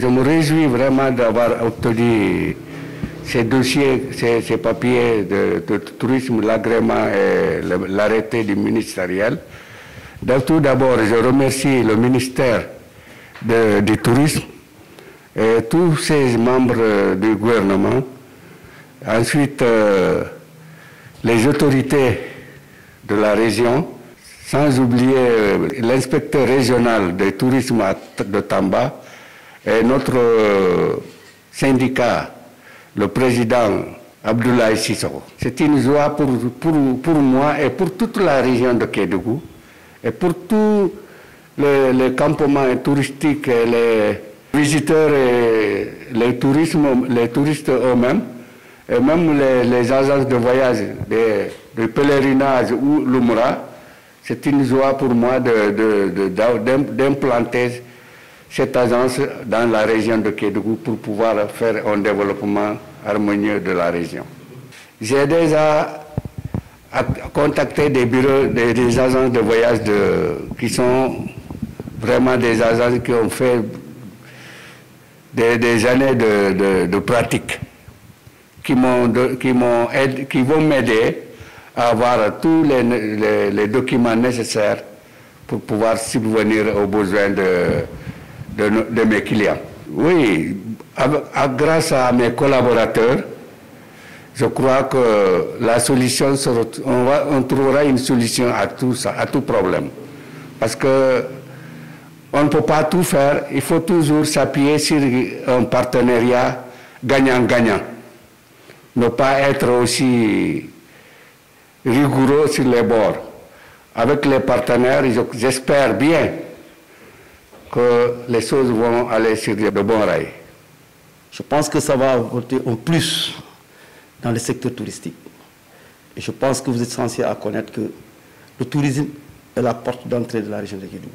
Je me réjouis vraiment d'avoir obtenu ces dossiers, ces papiers de tourisme, l'agrément et l'arrêté du ministériel. Tout d'abord, je remercie le ministère du tourisme et tous ses membres du gouvernement. Ensuite, les autorités de la région, sans oublier l'inspecteur régional du tourisme de Tamba et notre syndicat, le président Abdoulaye Sissoko. C'est une joie pour moi et pour toute la région de Kédougou et pour tous les campements touristiques et les visiteurs et les touristes eux-mêmes, et même les agences de voyage, de pèlerinage ou l'Umra. C'est une joie pour moi d'implanter cette agence dans la région de Kédougou pour pouvoir faire un développement harmonieux de la région. J'ai déjà contacté des bureaux, des agences de voyage qui sont vraiment des agences qui ont fait des années de pratique, qui vont m'aider à avoir tous les documents nécessaires pour pouvoir subvenir aux besoins de mes clients. Oui, grâce à mes collaborateurs, je crois que la solution, on trouvera une solution à tout ça, à tout problème. Parce que on ne peut pas tout faire, il faut toujours s'appuyer sur un partenariat gagnant-gagnant. Ne pas être aussi rigoureux sur les bords. Avec les partenaires, j'espère bien que les choses vont aller sur de bons rails. Je pense que ça va apporter un plus dans le secteur touristique. Et je pense que vous êtes censé connaître que le tourisme est la porte d'entrée de la région de Kédougou.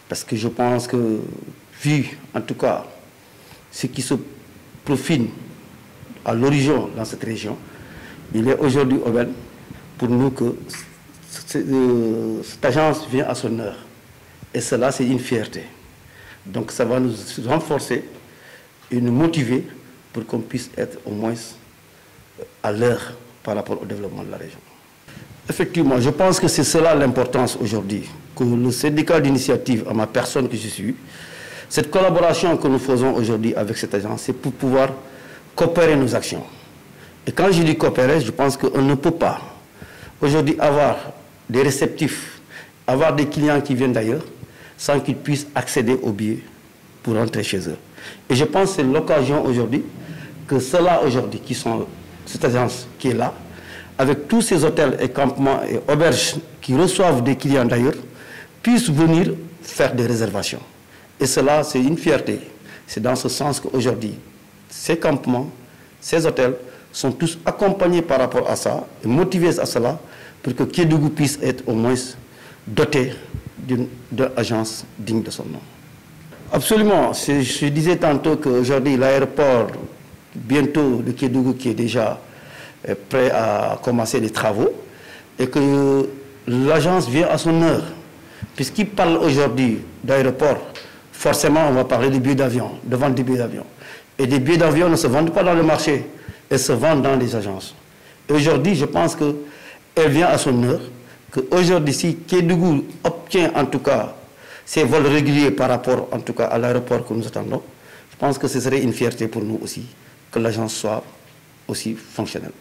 Parce que je pense que, vu en tout cas ce qui se profile à l'horizon dans cette région, il est aujourd'hui aubaine pour nous que cette agence vient à son heure. Et cela, c'est une fierté. Donc ça va nous renforcer et nous motiver pour qu'on puisse être au moins à l'heure par rapport au développement de la région. Effectivement, je pense que c'est cela l'importance aujourd'hui, que le syndicat d'initiative, à ma personne que je suis, cette collaboration que nous faisons aujourd'hui avec cette agence, c'est pour pouvoir coopérer nos actions. Et quand je dis coopérer, je pense qu'on ne peut pas aujourd'hui avoir des réceptifs, avoir des clients qui viennent d'ailleurs, sans qu'ils puissent accéder aux billets pour rentrer chez eux. Et je pense que c'est l'occasion aujourd'hui que ceux-là aujourd'hui, qui sont cette agence qui est là, avec tous ces hôtels et campements et auberges qui reçoivent des clients d'ailleurs, puissent venir faire des réservations. Et cela, c'est une fierté. C'est dans ce sens qu'aujourd'hui, ces campements, ces hôtels sont tous accompagnés par rapport à ça, et motivés à cela, pour que Kédougou puisse être au moins doté d'une agence digne de son nom. Absolument. Je disais tantôt qu'aujourd'hui, l'aéroport, bientôt de Kédougou, qui est déjà prêt à commencer les travaux, et que l'agence vient à son heure. Puisqu'il parle aujourd'hui d'aéroport, forcément, on va parler des billets d'avion, de vente des billets d'avion. Et des billets d'avion ne se vendent pas dans le marché, elles se vendent dans les agences. Et aujourd'hui, je pense qu'elle vient à son heure, qu'aujourd'hui, si Kédougou obtient en tout cas ces vols réguliers par rapport en tout cas à l'aéroport que nous attendons, je pense que ce serait une fierté pour nous aussi que l'agence soit aussi fonctionnelle.